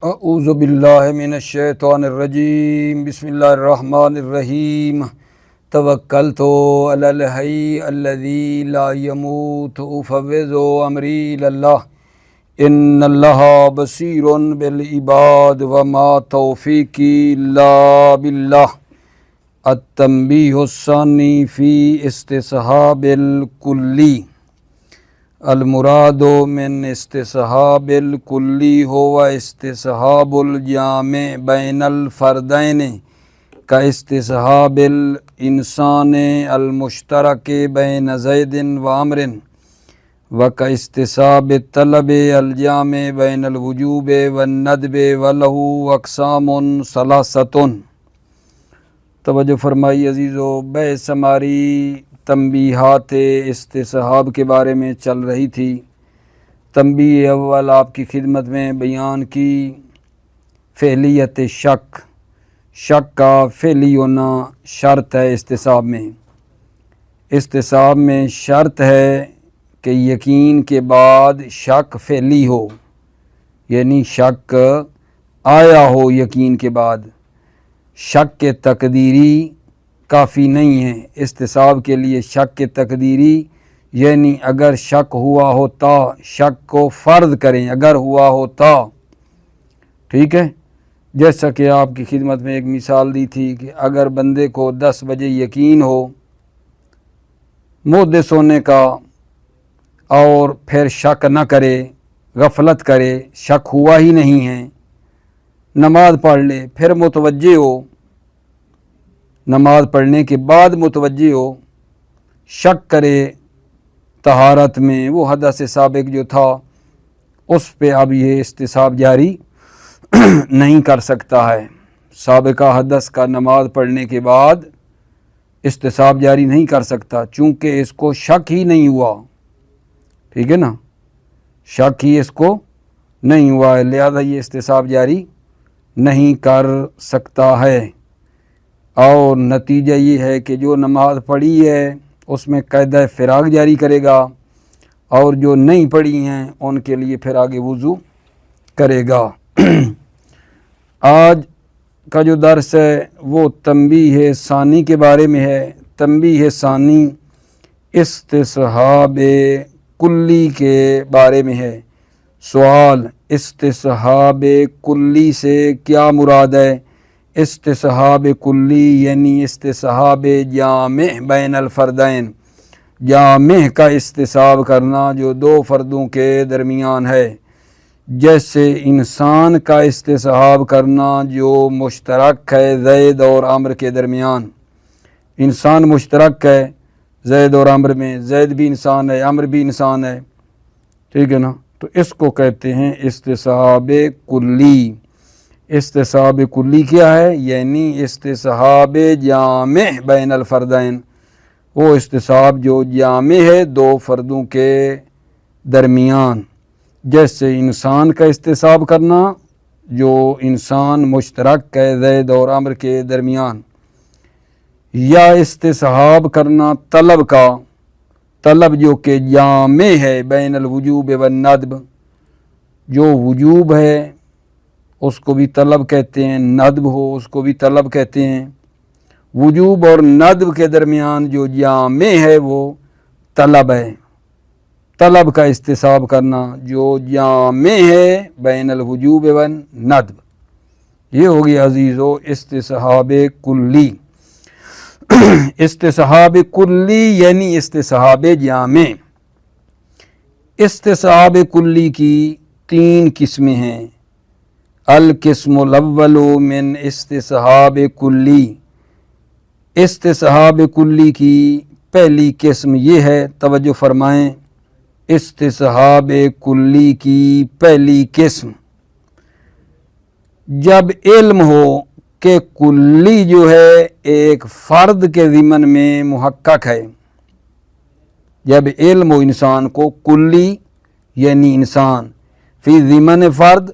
اعوذ باللہ من الشیطان الرجیم بسم اللہ الرحمن الرحیم توکلت علی الحی الذی لا یموت افوض امری الی اللہ ان اللہ بصیر بالعباد وما توفیقی الا باللہ التنبیہ الثانی فی استصحاب الکلی المراد من استصحاب الکلی ہوا استصحاب الجامع بین الفردین کا استصحاب الانسان المشترک بین زید و عمر و کا استصحاب الطلب الجامع بین الوجوب والندب ولہ اقسام ثلاثۃ۔ توجہ فرمائی عزیزو، بحث ہماری تنبیہات استصحاب کے بارے میں چل رہی تھی۔ تنبیہ اول آپ کی خدمت میں بیان کی فعلیت شک کا فعلی ہونا شرط ہے استصحاب میں۔ استصحاب میں شرط ہے کہ یقین کے بعد شک فعلی ہو، یعنی شک آیا ہو یقین کے بعد۔ شک کے تقدیری کافی نہیں ہے استصحاب کے لیے۔ شک کے تقدیری یعنی اگر شک ہوا ہوتا، شک کو فرض کریں، اگر ہوا ہوتا، ٹھیک ہے۔ جیسا کہ آپ کی خدمت میں ایک مثال دی تھی کہ اگر بندے کو 10 بجے یقین ہو محدث ہونے کا اور پھر شک نہ کرے، غفلت کرے، شک ہوا ہی نہیں ہے، نماز پڑھ لے، پھر متوجہ ہو، نماز پڑھنے کے بعد متوجہ ہو، شک کرے طہارت میں، وہ حدث سابق جو تھا اس پہ اب یہ استصحاب جاری نہیں کر سکتا ہے۔ سابقہ حدث کا نماز پڑھنے کے بعد استصحاب جاری نہیں کر سکتا، چونکہ اس کو شک ہی نہیں ہوا، ٹھیک ہے نا، شک ہی اس کو نہیں ہوا ہے، لہذا یہ استصحاب جاری نہیں کر سکتا ہے۔ اور نتیجہ یہ ہے کہ جو نماز پڑھی ہے اس میں قاعدہ فراغ جاری کرے گا، اور جو نہیں پڑھی ہیں ان کے لیے پھر آگے وضو کرے گا۔ آج کا جو درس ہے وہ تنبیہ ثانی کے بارے میں ہے۔ تنبیہ ثانی استصحاب کلی کے بارے میں ہے۔ سوال: استصحاب کلی سے کیا مراد ہے؟ استصحاب کلی یعنی استصحاب جامع بین الفردین، جامع کا استصحاب کرنا جو دو فردوں کے درمیان ہے، جیسے انسان کا استصحاب کرنا جو مشترک ہے زید اور عمر کے درمیان۔ انسان مشترک ہے زید اور عمر میں، زید بھی انسان ہے، عمر بھی انسان ہے، ٹھیک ہے نا، تو اس کو کہتے ہیں استصحاب کلی۔ استصحاب کلی کیا ہے؟ یعنی استصحاب جامع بین الفردین، وہ استصحاب جو جامع ہے دو فردوں کے درمیان، جیسے انسان کا استصحاب کرنا جو انسان مشترک ہے زید اور عمر کے درمیان، یا استصحاب کرنا طلب کا، طلب جو کہ جامع ہے بین الوجوب والندب، جو وجوب ہے اس کو بھی طلب کہتے ہیں، ندب ہو اس کو بھی طلب کہتے ہیں۔ وجوب اور ندب کے درمیان جو جامع ہے وہ طلب ہے۔ طلب کا استصحاب کرنا جو جامع ہے بین الوجوب والندب، یہ ہوگی عزیزو استصحاب کلی۔ استصحاب کلی یعنی استصحاب جامع۔ استصحاب کلی کی 3 قسمیں ہیں۔ القسم الاول من استصحاب کلی، استصحاب کلی کی پہلی قسم یہ ہے، توجہ فرمائیں، استصحاب کلی کی پہلی قسم جب علم ہو کہ کلی جو ہے ایک فرد کے ضمن میں محقق ہے۔ جب علم ہو انسان کو کلی یعنی انسان فی ضمن فرد،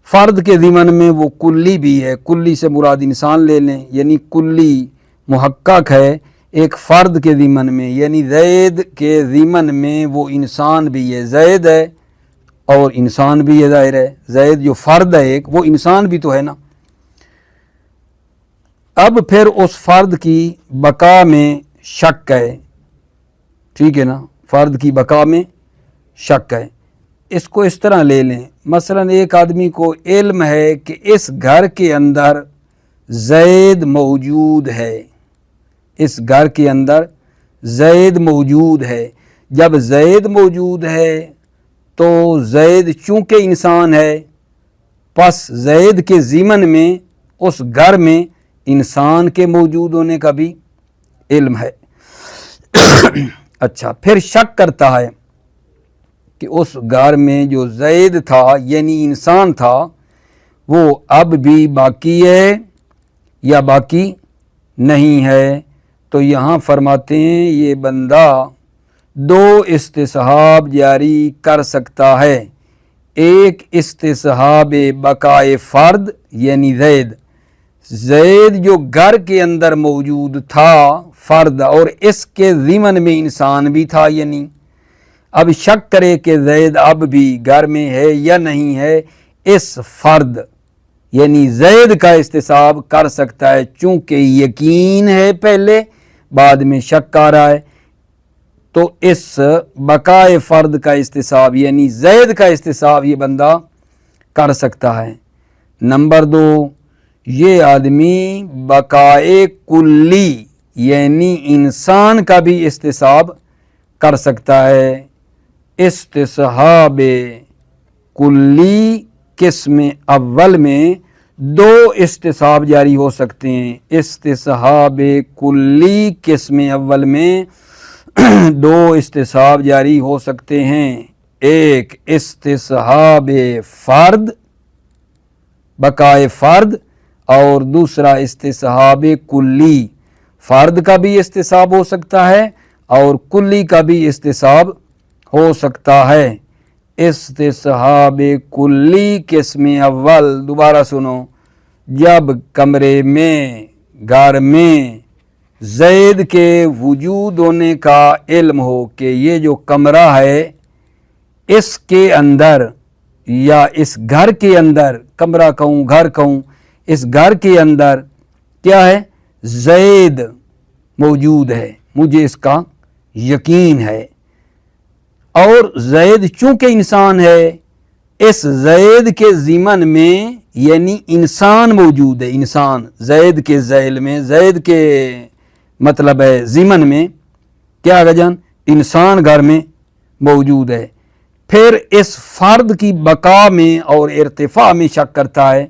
فرد کے ضمن میں وہ کلی بھی ہے، کلی سے مراد انسان لے لیں، یعنی کلی محقق ہے ایک فرد کے ضمن میں، یعنی زید کے ضمن میں وہ انسان بھی ہے، زید ہے اور انسان بھی ہے ظاہر ہے، زید جو فرد ہے ایک وہ انسان بھی تو ہے نا۔ اب پھر اس فرد کی بقا میں شک ہے، ٹھیک ہے نا، فرد کی بقا میں شک ہے۔ اس کو اس طرح لے لیں، مثلا ایک آدمی کو علم ہے کہ اس گھر کے اندر زید موجود ہے، اس گھر کے اندر زید موجود ہے۔ جب زید موجود ہے تو زید چونکہ انسان ہے، پس زید کے ضمن میں اس گھر میں انسان کے موجود ہونے کا بھی علم ہے۔ اچھا، پھر شک کرتا ہے کہ اس گھر میں جو زید تھا یعنی انسان تھا وہ اب بھی باقی ہے یا باقی نہیں ہے۔ تو یہاں فرماتے ہیں یہ بندہ دو استصحاب جاری کر سکتا ہے، ایک استصحاب بقائے فرد یعنی زید جو گھر کے اندر موجود تھا فرد، اور اس کے ضمن میں انسان بھی تھا، یعنی اب شک کرے کہ زید اب بھی گھر میں ہے یا نہیں ہے، اس فرد یعنی زید کا استصحاب کر سکتا ہے، چونکہ یقین ہے پہلے بعد میں شک آ رہا ہے، تو اس بقائے فرد کا استصحاب یعنی زید کا استصحاب یہ بندہ کر سکتا ہے۔ نمبر 2، یہ آدمی بقائے کلی یعنی انسان کا بھی استصحاب کر سکتا ہے۔ استصحاب کلی قسم اول میں دو استصحاب جاری ہو سکتے ہیں، استصحاب کلی قسم اول میں دو استصحاب جاری ہو سکتے ہیں، ایک استصحاب فرد بقائے فرد اور دوسرا استصحاب کلی۔ فرد کا بھی استصحاب ہو سکتا ہے اور کلی کا بھی استصحاب ہو سکتا ہے۔ استصحاب کلی قسم اول، دوبارہ سنو، جب کمرے میں گھر میں زید کے وجود ہونے کا علم ہو کہ یہ جو کمرہ ہے اس کے اندر یا اس گھر کے اندر، کمرہ کہوں گھر کہوں، اس گھر کے اندر کیا ہے، زید موجود ہے، مجھے اس کا یقین ہے، اور زید چونکہ انسان ہے اس زید کے ضمن میں یعنی انسان موجود ہے، انسان زید کے ذیل میں، زید کے مطلب ہے ضمن میں کیا جان انسان گھر میں موجود ہے۔ پھر اس فرد کی بقا میں اور ارتفاع میں شک کرتا ہے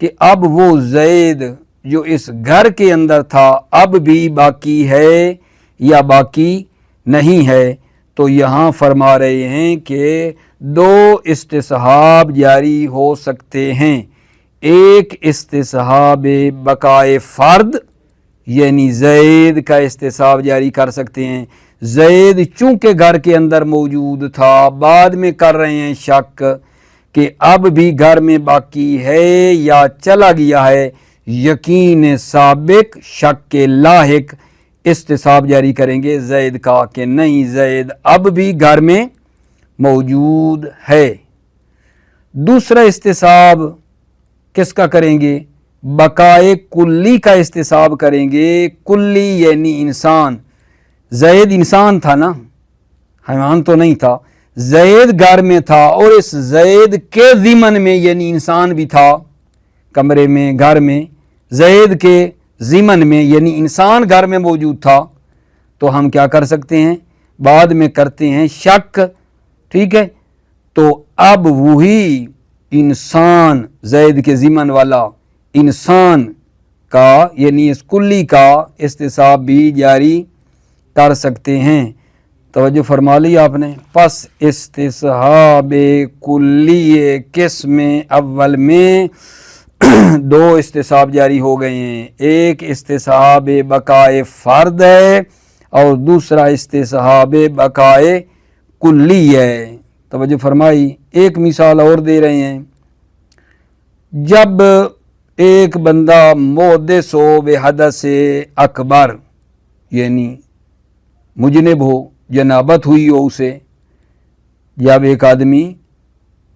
کہ اب وہ زید جو اس گھر کے اندر تھا اب بھی باقی ہے یا باقی نہیں ہے۔ تو یہاں فرما رہے ہیں کہ دو استصحاب جاری ہو سکتے ہیں، ایک استصحاب بقائے فرد یعنی زید کا استصحاب جاری کر سکتے ہیں، زید چونکہ گھر کے اندر موجود تھا، بعد میں کر رہے ہیں شک کہ اب بھی گھر میں باقی ہے یا چلا گیا ہے، یقین سابق شک کے لاحق استصحاب جاری کریں گے زید کا کہ نہیں زید اب بھی گھر میں موجود ہے۔ دوسرا استصحاب کس کا کریں گے، بقائے کلی کا استصحاب کریں گے، کلی یعنی انسان، زید انسان تھا نا، حیوان تو نہیں تھا، زید گھر میں تھا اور اس زید کے ضمن میں یعنی انسان بھی تھا، کمرے میں گھر میں زید کے ضمن میں یعنی انسان گھر میں موجود تھا، تو ہم کیا کر سکتے ہیں، بعد میں کرتے ہیں شک، ٹھیک ہے، تو اب وہی انسان زید کے ضمن والا انسان کا یعنی اس کلی کا استصحاب بھی جاری کر سکتے ہیں۔ توجہ فرما لی آپ نے۔ پس استصحاب کلی قسم اول میں دو استصحاب جاری ہو گئے ہیں، ایک استصحاب بقائے فرد ہے اور دوسرا استصحاب بقائے کلی ہے۔ توجہ فرمائی۔ ایک مثال اور دے رہے ہیں، جب ایک بندہ محدث ہو بحدث اکبر یعنی مجنب ہو، جنابت ہوئی ہو اسے، جب ایک آدمی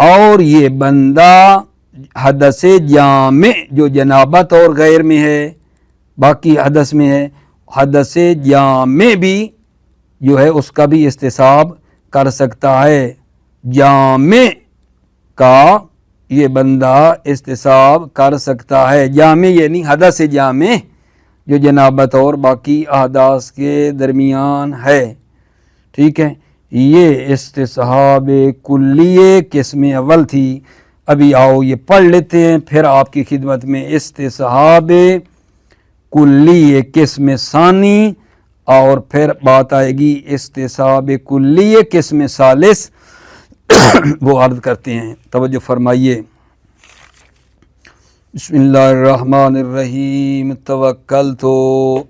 اور یہ بندہ حدث جامع جو جنابت اور غیر میں ہے، باقی حدث میں ہے، حدث جامع بھی جو ہے اس کا بھی استصحاب کر سکتا ہے۔ جامع کا یہ بندہ استصحاب کر سکتا ہے۔ جامع یعنی حدث جامع جو جنابت اور باقی احداث کے درمیان ہے، ٹھیک ہے۔ یہ استصحاب کلیہ قسم اول تھی۔ ابھی آؤ یہ پڑھ لیتے ہیں، پھر آپ کی خدمت میں استصحاب کلیہ قسم ثانی، اور پھر بات آئے گی استصحاب کلیہ قسم ثالث، وہ عرض کرتے ہیں، توجہ فرمائیے۔ بسم اللہ الرحمن الرحیم، توکلت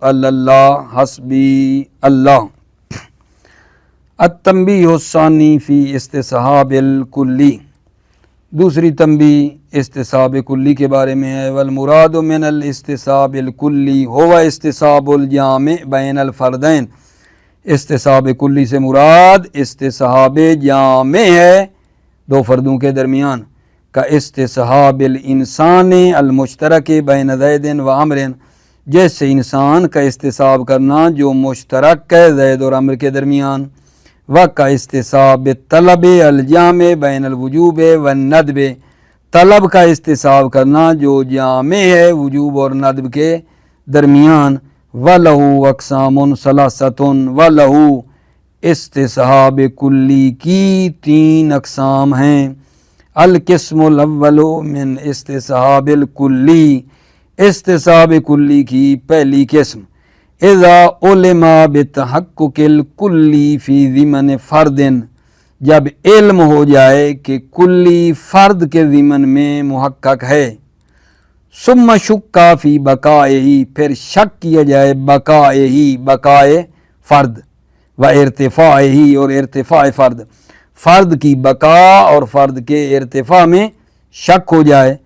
علی اللہ حسبی اللہ۔ التنبیہ الثانی فی استصحاب الکلی، دوسری تنبیہ استصحاب کلی کے بارے میں ہے۔ والمراد من الاستصحاب الکلی هو استصحاب الجامع بین الفردین، استصحاب کلی سے مراد استصحاب جامع ہے دو فردوں کے درمیان، کا استصحاب الانسان المشترک بین زید و عمر، جیسے انسان کا استصحاب کرنا جو مشترک ہے زید اور عمر کے درمیان، و کا استصحاب طلب الجامع بین الوجوب والندب، طلب کا استصحاب کرنا جو جامع ہے وجوب اور ندب کے درمیان، وَلَهُ اقسام ثلاثۃ، وَلَهُ استصحاب کلی کی تین اقسام ہیں۔ القسم الاول من استصحاب الکلی، استصحاب کلی کی پہلی قسم، اذا علم بتحقق الکلی فی ضمن فرد، جب علم ہو جائے کہ کلی فرد کے ضمن میں محقق ہے، ثم شکا فی بقائہ، پھر شک کیا جائے بقائہ، بقائے فرد، و ارتفاعہ، اور ارتفاع فرد، فرد کی بقا اور فرد کے ارتفاع میں شک ہو جائے،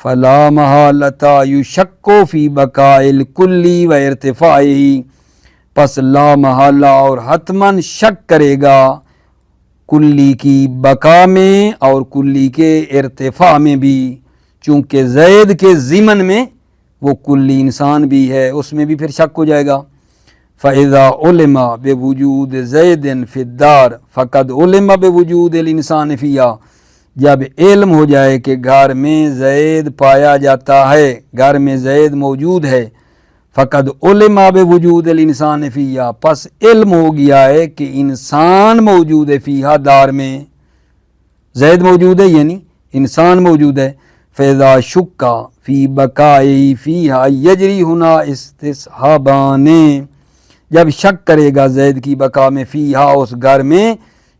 فلا محالۃ یشک فی بقاء الکلی و ارتفاعہ، پس لا محالہ اور حتماً شک کرے گا کلی کی بقا میں اور کلی کے ارتفاع میں بھی، چونکہ زید کے ضمن میں وہ کلی انسان بھی ہے، اس میں بھی پھر شک ہو جائے گا۔ فَإِذَا عُلِمَ بِوُجُودِ زَيْدٍ فِي الدَّارِ فَقَدْ عُلِمَ بِوُجُودِ الْإِنسَانِ فِيهَا، جب علم ہو جائے کہ گھر میں زید پایا جاتا ہے، گھر میں زید موجود ہے، فَقَدْ عُلِمَ بِوُجُودِ الْإِنسَانِ فِيهَا، پس علم ہو گیا ہے کہ انسان موجود ہے، فیہا دار میں، زید موجود ہے یعنی انسان موجود ہے۔ فَإِذَا شُكَّ فِي بَقَائِهِ فِيهَا يَجْرِي هُنَا استصحابان، جب شک کرے گا زید کی بقا میں، فیہا اس گھر میں،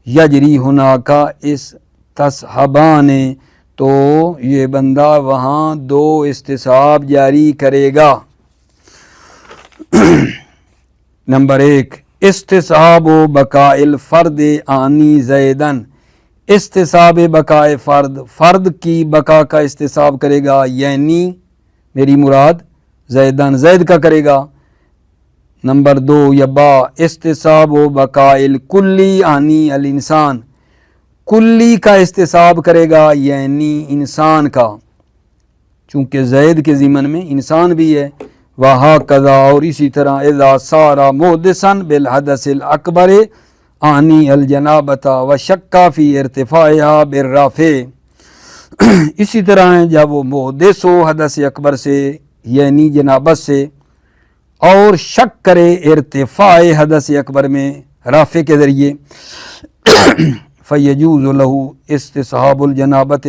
یجری ہونا کا استصحابان، تو یہ بندہ وہاں دو استصحاب جاری کرے گا۔ نمبر ایک، استصحاب و بقاء الفرد آنی زیدن، استصحاب بقاء فرد، فرد کی بقا کا استصحاب کرے گا، یعنی میری مراد زیدن، زید کا کرے گا۔ نمبر دو یا با، استصحاب و بقاء الکلی آنی الانسان، کلی کا استصحاب کرے گا یعنی انسان کا، چونکہ زید کے ضمن میں انسان بھی ہے۔ وہکذا، اور اسی طرح، اذا صار محدثا بالحدث الاکبر آنی الجنابۃ وشک فی ارتفاعها بالرافع، اسی طرح ہے جب وہ محدث ہو حدث اکبر سے یعنی جنابت سے، اور شک کرے ارتفاع حدث اکبر میں رافع کے ذریعے، فیجوز لہ استصحاب الجنابت،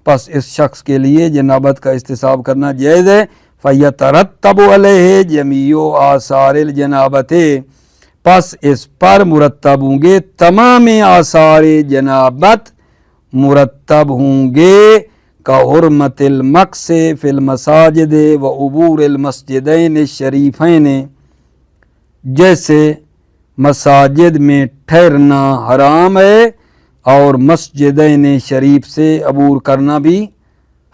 پس اس شخص کے لیے جنابت کا استصحاب کرنا جائز ہے۔ فیترتب علیہ جمیع آثار الجنابت، پس اس پر مرتب ہوں گے تمام آثار جنابت، مرتب ہوں گے، كحرمة المكث في المساجد وعبور المسجدین الشریفین، جیسے مساجد میں ٹھہرنا حرام ہے اور مسجدین شریف سے عبور کرنا بھی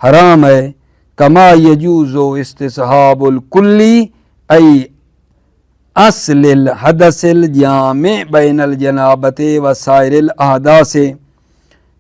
حرام ہے۔ کما یجوز استصحاب الکلی ای اصل الحدث الجامع بین الجنابت و سائر الاحداث،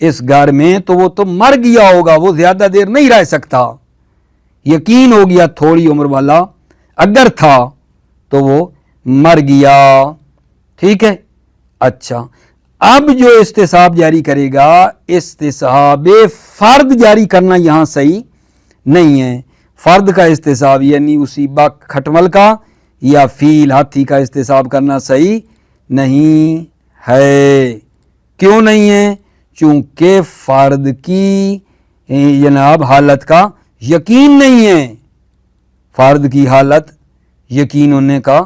اس گھر میں تو وہ تو مر گیا ہوگا, وہ زیادہ دیر نہیں رہ سکتا. یقین ہو گیا تھوڑی عمر والا اگر تھا تو وہ مر گیا. ٹھیک ہے. اچھا, اب جو استصحاب جاری کرے گا, استصحاب فرد جاری کرنا یہاں صحیح نہیں ہے. فرد کا استصحاب یعنی اسی بک کھٹمل کا یا فیل ہاتھی کا استصحاب کرنا صحیح نہیں ہے. کیوں نہیں ہے؟ چونکہ فرد کی جناب حالت کا یقین نہیں ہے. فرد کی حالت یقین ہونے کا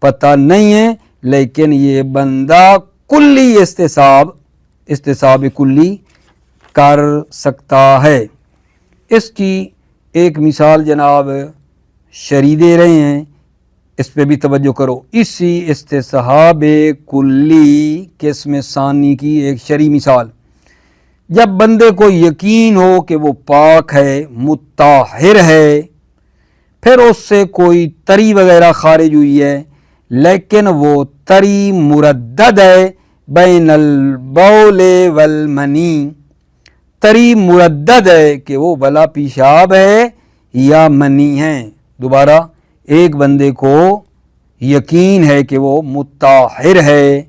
پتہ نہیں ہے, لیکن یہ بندہ کلی استصحاب کلی کر سکتا ہے. اس کی ایک مثال جناب شرعی دے رہے ہیں, اس پہ بھی توجہ کرو. اسی استصحاب کلی قسم ثانی کی ایک شرعی مثال, جب بندے کو یقین ہو کہ وہ پاک ہے, مطہر ہے, پھر اس سے کوئی تری وغیرہ خارج ہوئی ہے, لیکن وہ تری مردد ہے بین البول والمنی. تری مردد ہے کہ وہ بلا پیشاب ہے یا منی ہے. دوبارہ, ایک بندے کو یقین ہے کہ وہ مطہر ہے,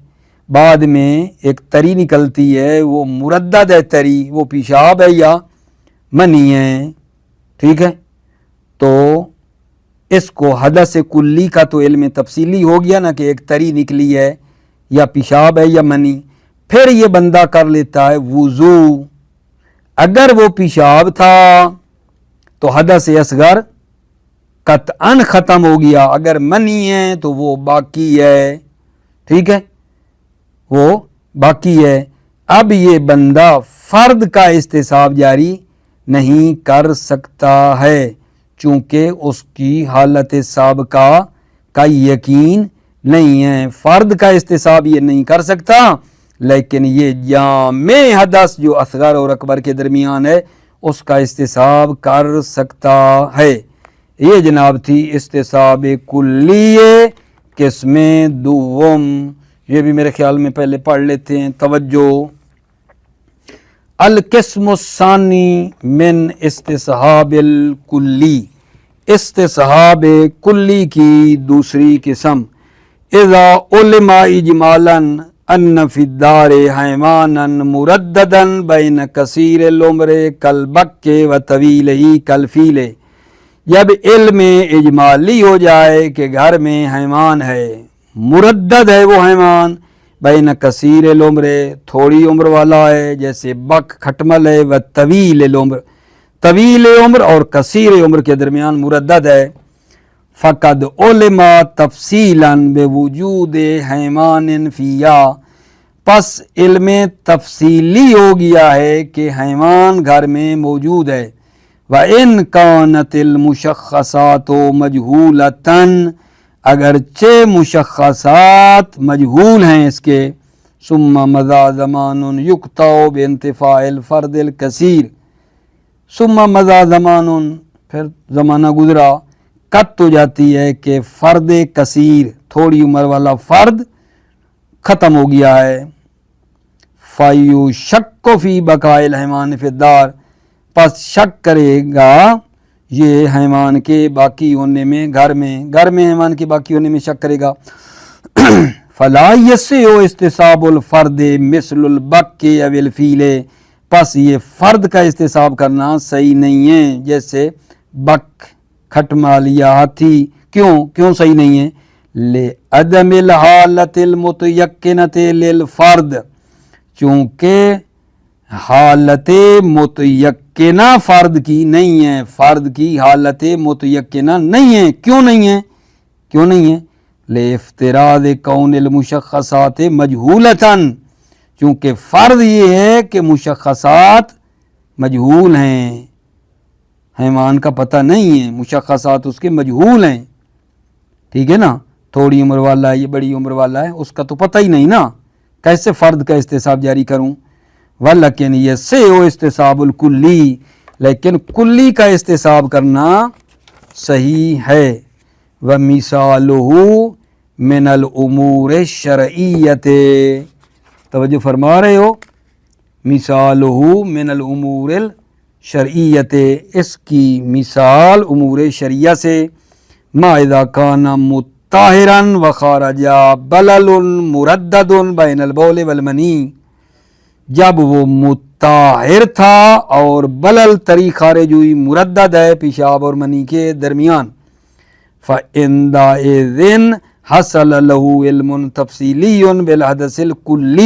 بعد میں ایک تری نکلتی ہے, وہ مردد ہے تری, وہ پیشاب ہے یا منی ہے. ٹھیک ہے. تو اس کو حدث کلی کا تو علم تفصیلی ہو گیا نا کہ ایک تری نکلی ہے یا پیشاب ہے یا منی. پھر یہ بندہ کر لیتا ہے وضو. اگر وہ پیشاب تھا تو حدث اصغر قطعاً ختم ہو گیا, اگر منی ہے تو وہ باقی ہے. ٹھیک ہے, وہ باقی ہے. اب یہ بندہ فرد کا استصحاب جاری نہیں کر سکتا ہے, چونکہ اس کی حالت سابقہ کا یقین نہیں ہے. فرد کا استصحاب یہ نہیں کر سکتا, لیکن یہ جامع حدث جو اصغر اور اکبر کے درمیان ہے اس کا استصحاب کر سکتا ہے. یہ جناب تھی استصحاب کلی قسم دوم. یہ بھی میرے خیال میں پہلے پڑھ لیتے ہیں. توجہ. القسم الثانی من استصحاب الکلی, استصحاب کلی کی دوسری قسم. اذا علم اجمالا ان فی الدار حیوانا مرددا بین کثیر العمر کالبک و طویلہ کالفیل. جب علم اجمالی ہو جائے کہ گھر میں حیوان ہے, مردد ہے وہ حیوان, بین کثیر العمر تھوڑی عمر والا ہے جیسے بک کھٹمل ہے, و طویل العمر طویل عمر اور کثیر عمر کے درمیان مردد ہے. فقد علم تفصیلا بوجود حیوان فیا, پس علم تفصیلی ہو گیا ہے کہ حیوان گھر میں موجود ہے. وَإِنْ كَانَتِ الْمُشَخَّصَاتُ مَجْهُولَةً, اگرچہ مشخصات مجہول ہیں اس کے. ثم مضى زمان يقطع بانتفاع الفرد الكثير, ثم مضى زمان, پھر زمانہ گزرا, قط ہو جاتی ہے کہ فرد کثیر تھوڑی عمر والا فرد ختم ہو گیا ہے. فَيُشَكُّ فِي بَقَاءِ الْحَيْوَانِ فِي الدَّارِ, پس شک کرے گا یہ حیوان کے باقی ہونے میں, گھر میں حیوان کے باقی ہونے میں شک کرے گا. فلا یصح استصحاب الفرد مثل البک او الفیل, پس یہ فرد کا استصحاب کرنا صحیح نہیں ہے جیسے بک کھٹمال یا ہاتھی. کیوں صحیح نہیں ہے؟ لعدم الحالت المتیقنۃ للفرد, چونکہ حالت متیقنہ فرد کی نہیں ہے, فرد کی حالت متیقنہ نہیں ہے. کیوں نہیں ہے؟ لافتراض کون المشخصات مجہولتاً, چونکہ فرض یہ ہے کہ مشخصات مجہول ہیں, حیوان کا پتہ نہیں ہے, مشخصات اس کے مجہول ہیں. ٹھیک ہے نا, تھوڑی عمر والا ہے یہ بڑی عمر والا ہے, اس کا تو پتہ ہی نہیں نا, کیسے فرد کا استصحاب جاری کروں؟ ولیکن یہ سے ہو استصحاب الکلی, لیکن کلی کا استصحاب کرنا صحیح ہے. وَمِثَالُهُ مِنَ الْأُمُورِ الشَّرْعِيَّةِ, توجہ فرما رہے ہو؟ مثالہ من الامور الشرعیت، اس کی مثال امور شرعیہ سے، ما اذا کان مطہرا وخارج بلل مردد بین البول والمنی، جب وہ مطہر تھا اور بلل طری خارج ہوئی، مردد ہے پیشاب اور منی کے درمیان، فَإِنْدَئِذٍ حَصَلَ لَهُ عِلْمٌ تَفْصِيلِيٌّ بِالْحَدَثِ الْكُلِّ،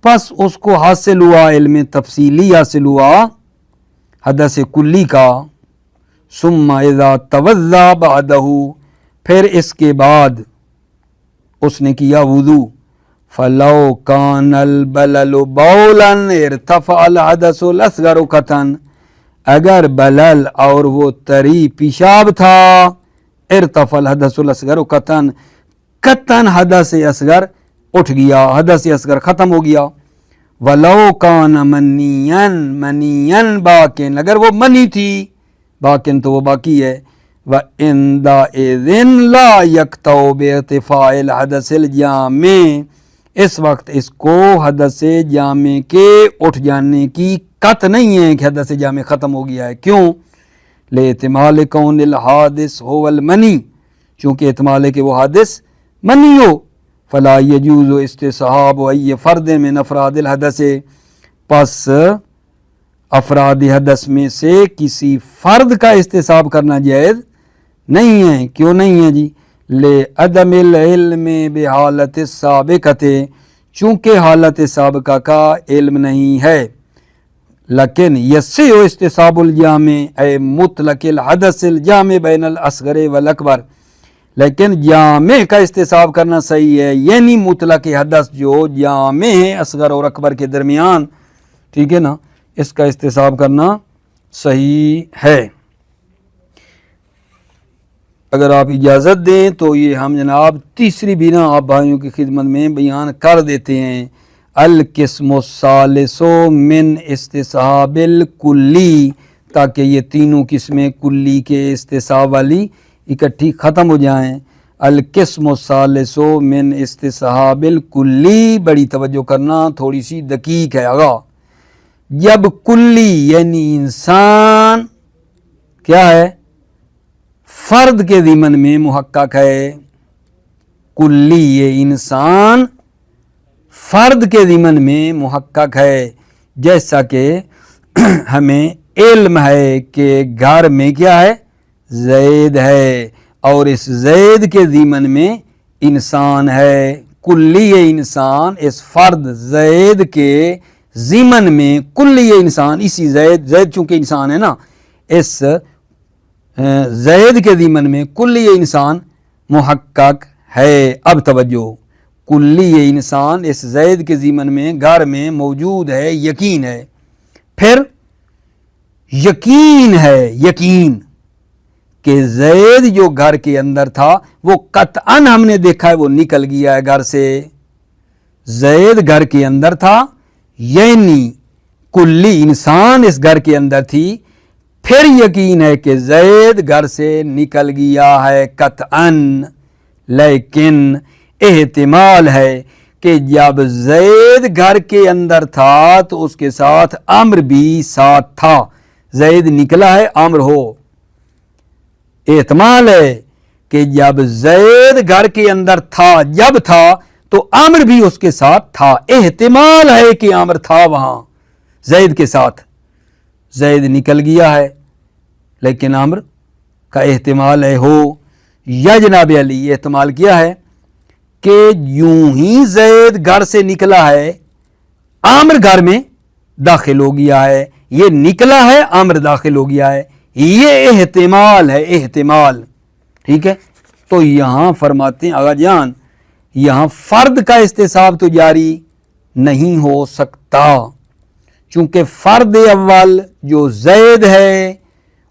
پس اس کو حاصل ہوا علم تفصیلی، حاصل ہوا حدث کلی کا، ثم اذا توضا بعدہ، پھر اس کے بعد اس نے کیا وضو، فلو کان البلل بولا ارتفع الحدث الاصغر قطعا، اگر بلل اور وہ طری پیشاب تھا، ارتفع الحدث الاصغر قطعا، قطعا حدث اصغر اٹھ گیا، حدث اصغر ختم ہو گیا، ولو کان منین باقین، اگر وہ منی تھی باقین تو وہ باقی ہے، وَإِنْدَئِذٍ لَا يَقْطَعُ بِارْتِفَاعِ الْحَدَثِ الْجَامِعِ، اس وقت اس کو حدث جامع کے اٹھ جانے کی قطع نہیں ہے کہ حدث جامع ختم ہو گیا ہے، کیوں؟ لِاحْتِمَالِ كَوْنِ الْحَادِثِ هُوَ الْمَنِي، چونکہ احتمال ہے کہ وہ حادث منی ہو، فلا یجوز استصحاب ای فرد من افراد الحدث، پس افراد حدث میں سے کسی فرد کا استصحاب کرنا جائز نہیں ہے، کیوں نہیں ہے جی؟ لعدم العلم بحالت السابقۃ، چونکہ حالت سابقہ کا علم نہیں ہے، لیکن یصح استصحاب الجامع اے مطلق الحدث الجامع بین الاصغر والاکبر، لیکن جامع کا استصحاب کرنا صحیح ہے، یعنی مطلق حدث جو جامع ہے اصغر اور اکبر کے درمیان، ٹھیک ہے نا، اس کا استصحاب کرنا صحیح ہے۔ اگر آپ اجازت دیں تو یہ ہم جناب تیسری بنا آپ بھائیوں کی خدمت میں بیان کر دیتے ہیں، القسم الثالث من استصحاب الکلی، تاکہ یہ تینوں قسمیں کلی کے استصحاب والی اکٹھی ختم ہو جائیں۔ القسم الثالث من استصحاب الکلی، بڑی توجہ کرنا، تھوڑی سی دقیق ہے آگا، جب کلی یعنی انسان کیا ہے، فرد کے ضمن میں محقق ہے، کلی یہ انسان فرد کے ضمن میں محقق ہے، جیسا کہ ہمیں علم ہے کہ گھر میں کیا ہے، زید ہے، اور اس زید کے ضمن میں انسان ہے، کلی انسان اس فرد زید کے ضمن میں، کلی انسان اسی زید چونکہ انسان ہے نا، اس زید کے ضمن میں کلی انسان محقق ہے۔ اب توجہ، کلی انسان اس زید کے ضمن میں گھر میں موجود ہے، یقین ہے، پھر یقین ہے، یقین کہ زید جو گھر کے اندر تھا وہ قطعاً ہم نے دیکھا ہے وہ نکل گیا ہے گھر سے، زید گھر کے اندر تھا یعنی کلی انسان اس گھر کے اندر تھی، پھر یقین ہے کہ زید گھر سے نکل گیا ہے قطعاً، لیکن احتمال ہے کہ جب زید گھر کے اندر تھا تو اس کے ساتھ امر بھی ساتھ تھا، زید نکلا ہے امر ہو، احتمال ہے کہ جب زید گھر کے اندر تھا، جب تھا تو امر بھی اس کے ساتھ تھا، احتمال ہے کہ امر تھا وہاں زید کے ساتھ، زید نکل گیا ہے لیکن امر کا احتمال ہے ہو، یا جناب علی احتمال کیا ہے کہ یوں ہی زید گھر سے نکلا ہے، امر گھر میں داخل ہو گیا ہے، یہ نکلا ہے امر داخل ہو گیا ہے، یہ احتمال ہے، احتمال، ٹھیک ہے۔ تو یہاں فرماتے ہیں آغا جان، یہاں فرد کا استصحاب تو جاری نہیں ہو سکتا، چونکہ فرد اول جو زید ہے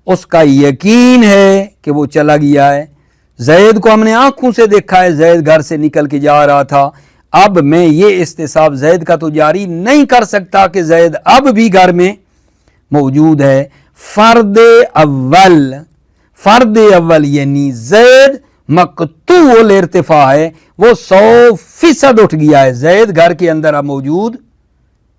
اس کا یقین ہے کہ وہ چلا گیا ہے، زید کو ہم نے آنکھوں سے دیکھا ہے، زید گھر سے نکل کے جا رہا تھا، اب میں یہ استصحاب زید کا تو جاری نہیں کر سکتا کہ زید اب بھی گھر میں موجود ہے، فرد اول، فرد اول یعنی زید مقطوع الارتفاع ہے، وہ 100% اٹھ گیا ہے، زید گھر کے اندر اب موجود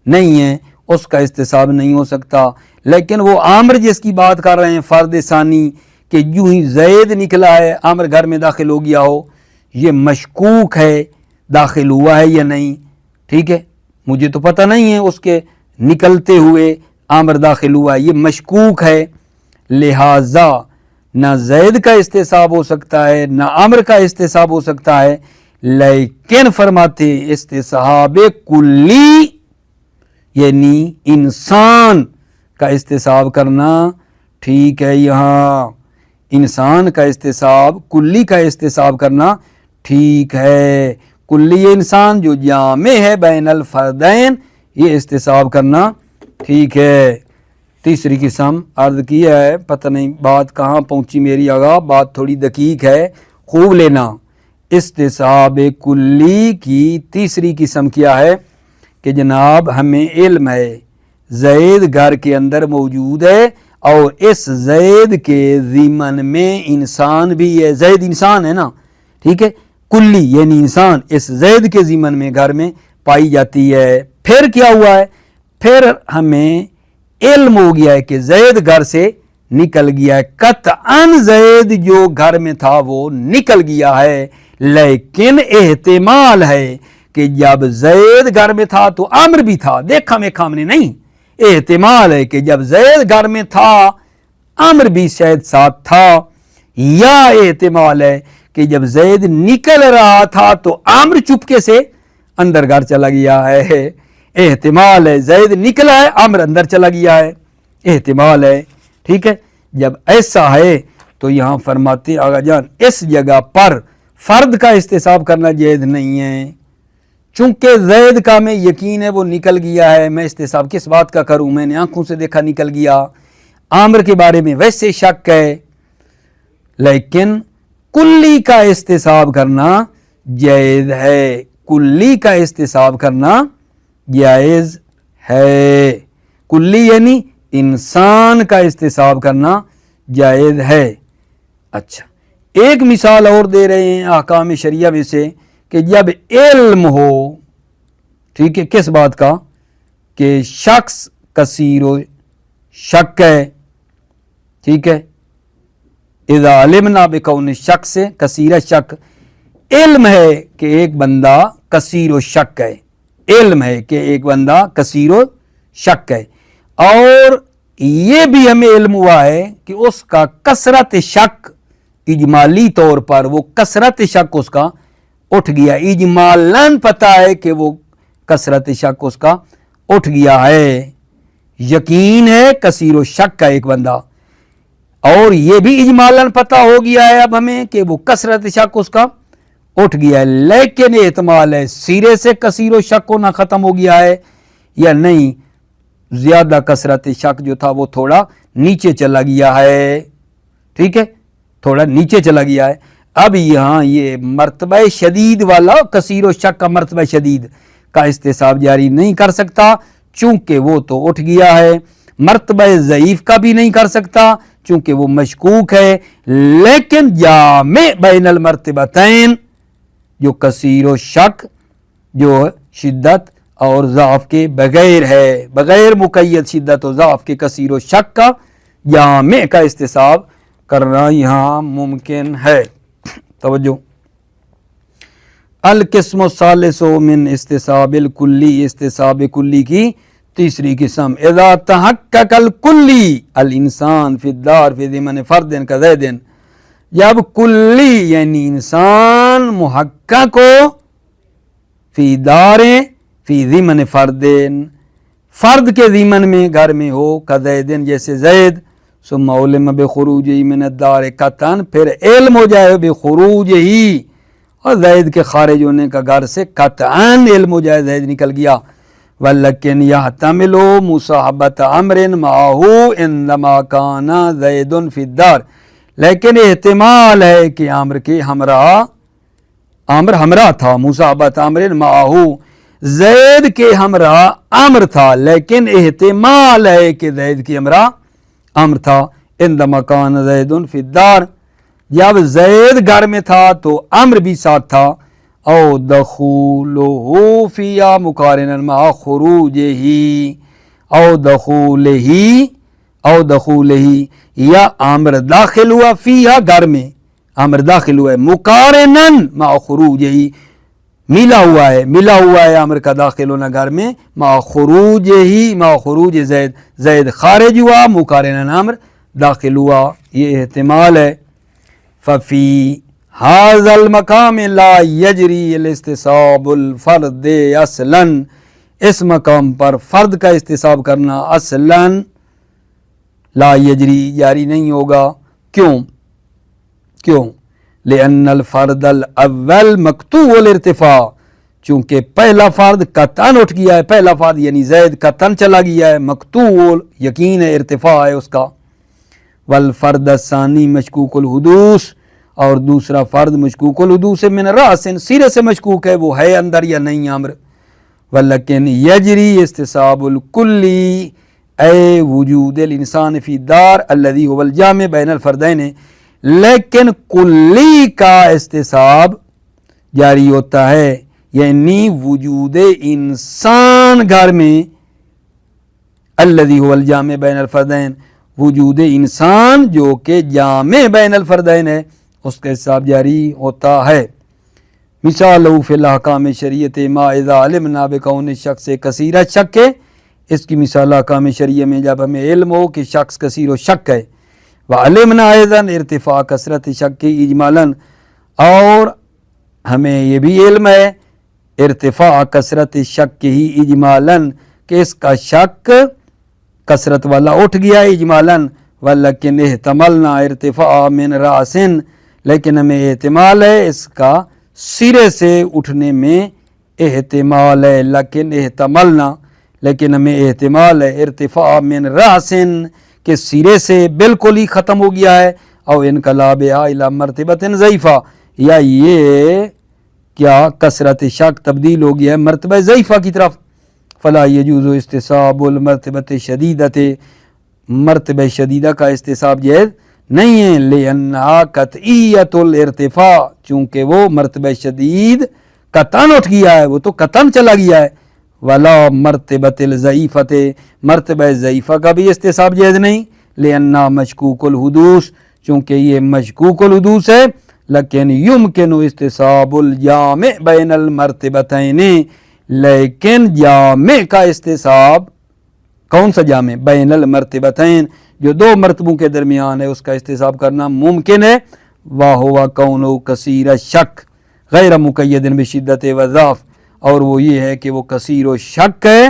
نہیں ہے اس کا استصحاب نہیں ہو سکتا. لیکن وہ عامر جس کی بات کر رہے ہیں فرد ثانی کہ یوں ہی زید نکلا ہے عامر گھر میں داخل ہو گیا ہو, یہ مشکوک ہے داخل ہوا ہے یا نہیں. ٹھیک ہے, مجھے تو پتہ نہیں ہے اس کے نکلتے ہوئے عامر داخل ہوا ہے, یہ مشکوک ہے. لہٰذا نہ زید کا استصحاب ہو سکتا ہے نہ عامر کا استصحاب ہو سکتا ہے. لیکن فرماتے استصحاب کلی یعنی انسان کا استصحاب کرنا ٹھیک ہے. یہاں انسان کا استصحاب کلی کا استصحاب کرنا ٹھیک ہے. کلی انسان جو جامع ہے بین الفردین یہ استصحاب کرنا ٹھیک ہے. تیسری قسم عرض کیا ہے, پتہ نہیں بات کہاں پہنچی میری آگاہ, بات تھوڑی دقیق ہے خوب لینا. استصحاب کلی کی تیسری قسم کیا ہے کہ جناب ہمیں علم ہے زید گھر کے اندر موجود ہے اور اس زید کے ضمن میں انسان بھی ہے. زید انسان ہے نا, ٹھیک ہے, کلی یعنی انسان اس زید کے ضمن میں گھر میں پائی جاتی ہے. پھر کیا ہوا ہے, پھر ہمیں علم ہو گیا ہے کہ زید گھر سے نکل گیا ہے. قطعاً زید جو گھر میں تھا وہ نکل گیا ہے, لیکن احتمال ہے کہ جب زید گھر میں تھا تو عامر بھی تھا, دیکھا میں کھامنے نہیں. احتمال ہے کہ جب زید گھر میں تھا عامر بھی شاید ساتھ تھا, یا احتمال ہے کہ جب زید نکل رہا تھا تو عامر چپکے سے اندر گھر چلا گیا ہے. احتمال ہے زید نکلا ہے عامر اندر چلا گیا ہے, احتمال ہے. ٹھیک ہے, جب ایسا ہے تو یہاں فرماتے آقا جان اس جگہ پر فرد کا استصحاب کرنا جائز نہیں ہے. چونکہ زید کا میں یقین ہے وہ نکل گیا ہے, میں استصحاب کس بات کا کروں, میں نے آنکھوں سے دیکھا نکل گیا. عامر کے بارے میں ویسے شک ہے, لیکن کلی کا استصحاب کرنا جائز ہے. کلی کا استصحاب کرنا جائز ہے. کلی یعنی انسان کا استصحاب کرنا جائز ہے. اچھا, ایک مثال اور دے رہے ہیں احکام شریعہ میں سے کہ جب علم ہو, ٹھیک ہے, کس بات کا کہ شخص کثیر و شک ہے. ٹھیک ہے, اذا علمنا بکون شخص کثیر شک, علم ہے کہ ایک بندہ کثیر و شک ہے, علم ہے کہ ایک بندہ کثیر و شک ہے, اور یہ بھی ہمیں علم ہوا ہے کہ اس کا کثرت شک اجمالی طور پر وہ کثرت شک اس کا اٹھ گیا, اجمالاً پتہ ہے کہ وہ کثرت شک اس کا اٹھ گیا ہے. یقین ہے کثیر و شک کا ایک بندہ, اور یہ بھی اجمالاً پتہ ہو گیا ہے اب ہمیں کہ وہ کثرت شک اس کا اٹھ گیا ہے. لیکن احتمال ہے سرے سے کثیر و شک ہونا ختم ہو گیا ہے یا نہیں, زیادہ کثرت شک جو تھا وہ تھوڑا نیچے چلا گیا ہے. ٹھیک ہے, تھوڑا نیچے چلا گیا ہے. اب یہاں یہ مرتبہ شدید والا کثیر و شک کا مرتبہ شدید کا استصحاب جاری نہیں کر سکتا چونکہ وہ تو اٹھ گیا ہے. مرتبہ ضعیف کا بھی نہیں کر سکتا چونکہ وہ مشکوک ہے. لیکن جامع بین المرتبتین جو کثیر و شک جو شدت اور ضعف کے بغیر ہے, بغیر مقید شدت و ضعف کے کثیر و شک کا جامع کا استصحاب کرنا یہاں ممکن ہے. توجہ, القسم الثالث من استصحاب الکلی, استصحاب کلی کی تیسری قسم, اذا تحقق الکلی الانسان فی الدار فی ضمن فرد کزید, جب کلی یعنی انسان محقق ہو فی دار فی ضمن فرد, فرد کے ضمن میں گھر میں ہو, کزید جیسے زید, ثم علم بخروجہ من الدار قطعا, پھر علم ہو جائے بخروجہ, اور زید کے خارج ہونے کا گھر سے قطعا علم ہو جائے زید نکل گیا. ولکن یحتمل مصاحبۃ عمر معہ عندما کان زید فی الدار, لیکن احتمال ہے کہ عامر کے ہمراہ, عامر ہمراہ تھا, مصاحبۃ عمر معہ زید کے ہمراہ عامر تھا, لیکن احتمال ہے کہ زید کے ہمراہ عامر تھا. عندما کان زید فی الدار, جب زید گھر میں تھا تو عامر بھی ساتھ تھا, او دخولہ فیہا مقارنا مع خروجہ او دخولہ یا امر داخل ہوا فیہا گھر میں، امر داخل ہوا ہے مقارنا مع خروجہ ملا ہوا ہے امر کا داخل ہونا گھر میں مع خروج زید خارج ہوا، مقارنا امر داخل ہوا، یہ احتمال ہے۔ ففی ھذا المقام لا یجری الاستصحاب الفرد اصلا، اس مقام پر فرد کا استصحاب کرنا اصلا لا یجری جاری نہیں ہوگا۔ کیوں؟ لأن الفرد الاول مقطوع الارتفاع، چونکہ پہلا فرد قطعاً اٹھ گیا ہے، پہلا فرد یعنی زید قطعاً چلا گیا ہے، مقطوع یقین ہے، ارتفاع ہے اس کا۔ والفرد الثانی مشکوک الحدوث، اور دوسرا فرد مشکوک الحدوث ہے، من راس سرے سے مشکوک ہے، وہ ہے اندر یا نہیں امر۔ ولکن یجری استصحاب الکلی اے وجود الانسان فی دار الذی هو الجامع بین الفردین، لیکن کلی کا استصحاب جاری ہوتا ہے، یعنی وجود انسان گھر میں، الذی هو الجامع بین الفردین، وجود انسان جو کہ جامع بین الفردین ہے، اس کا حساب جاری ہوتا ہے۔ مثال فی الاحکام شریعت ما اذا علمنا بکون شخص کثیر شک ہے، اس کی مثال احکام شریعہ میں جب ہمیں علم ہو کہ شخص کثیر و شک ہے، وعلمنا ايضا ارتفاع کثرت شک اجمالا، اور ہمیں یہ بھی علم ہے ارتفاع کثرت شک ہی اجمالا کہ اس کا شک کثرت والا اٹھ گیا ہے اجمالا، ولکن احتملنا ارتفاع من راس، لیکن ہمیں احتمال ہے اس کا سرے سے اٹھنے میں احتمال ہے، لیکن ہمیں احتمال ہے ارتفاع من راس کہ سرے سے بالکل ہی ختم ہو گیا ہے، او انقلاب الی مرتبۃ ضعیفہ، یا یہ کیا کثرت شک تبدیل ہو گیا ہے مرتبہ ضعیفہ کی طرف۔ فلا یجوز استصحاب المرتبۃ شدیدۃ، مرتبہ شدیدہ کا استصحاب جائز نہیں ہے، لأنہا قطعیۃ الارتفاع، چونکہ وہ مرتبہ شدید قطعاً اٹھ گیا ہے، وہ تو قطعاً چلا گیا ہے۔ ولا مرتبۃ الضعیفۃ، مرتبہ ضعیفہ کا بھی استصحاب جائز نہیں، لأنہا مشکوک الحدوث، چونکہ یہ مشکوک الحدوث ہے۔ لیکن یمکن استصحاب الجامع بین المرتبتین، لیکن جامع کا استصحاب، کون سا جامع؟ بین المرتبتین، جو دو مرتبوں کے درمیان ہے، اس کا استصحاب کرنا ممکن ہے۔ وَهُوَ كَوْنُهُ کثیر الشک غیر مقید بشدت وضعف، اور وہ یہ ہے کہ وہ کثیر و شک ہے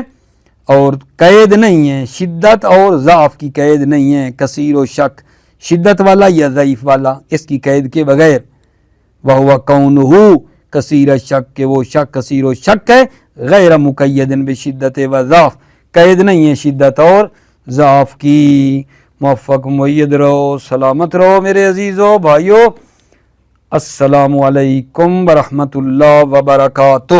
اور قید نہیں ہے، شدت اور ضعف کی قید نہیں ہے، کثیر و شک شدت والا یا ضعیف والا، اس کی قید کے بغیر۔ وَهُوَ كَوْنُهُ کثیر الشک، کہ وہ شک کثیر و شک ہے، غیر مقید بشدت وضعف، قید نہیں ہے شدت اور ضعف کی۔ موفق مؤید رہو، سلامت رہو میرے عزیزو بھائیو، السلام علیکم ورحمۃ اللہ وبرکاتہ۔